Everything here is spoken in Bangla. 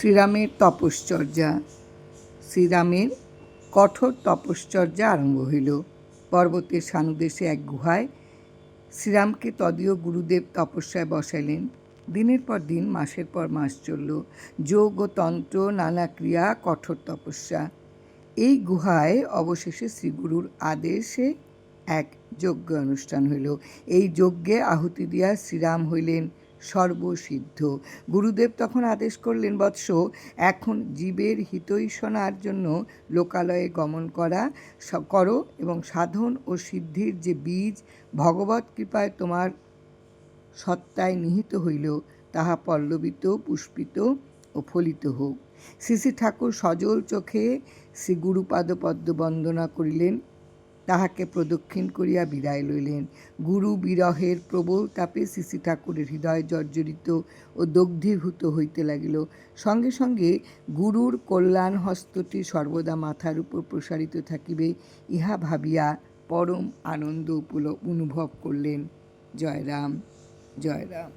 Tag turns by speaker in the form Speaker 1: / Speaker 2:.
Speaker 1: শ্রীরামের তপশ্চর্যা। শ্রীরামের কঠোর তপশ্চর্যা আরম্ভ হইল। পর্বতের সানুদেশে এক গুহায় শ্রীরামকে তদীয় গুরুদেব তপস্যায় বসাইলেন। দিনের পর দিন, মাসের পর মাস চলল। যোগ ও তন্ত্র, নানা ক্রিয়া, কঠোর তপস্যা। এই গুহায় অবশেষে শ্রীগুরুর আদেশে এক যজ্ঞ অনুষ্ঠান হইল। এই যজ্ঞে আহুতি দিয়া শ্রীরাম হইলেন সর্বসিদ্ধ। গুরুদেব তখন আদেশ করলেন, বৎস, এখন জীবের হিতৈষণার জন্য লোকালয়ে গমন করো এবং সাধন ও সিদ্ধির যে বীজ ভগবৎ কৃপায় তোমার সত্তায় নিহিত হইল, তাহা পল্লবিত, পুষ্পিত ও ফলিত হোক। শ্রী ঠাকুর সজল চোখে শ্রী গুরুপাদপদ্ম বন্দনা করিলেন, তাহাকে প্রদক্ষিণ করিয়া বিদায় লইলেন। গুরু বিরহের প্রবল তাপে শ্রী ঠাকুরের হৃদয় জর্জরিত ও দগ্ধীভূত হইতে লাগিল। সঙ্গে সঙ্গে গুরুর কল্যাণ হস্তটি সর্বদা মাথার উপর প্রসারিত থাকিবে, ইহা ভাবিয়া পরম আনন্দ অনুভব করলেন। জয় রাম, জয় রাম।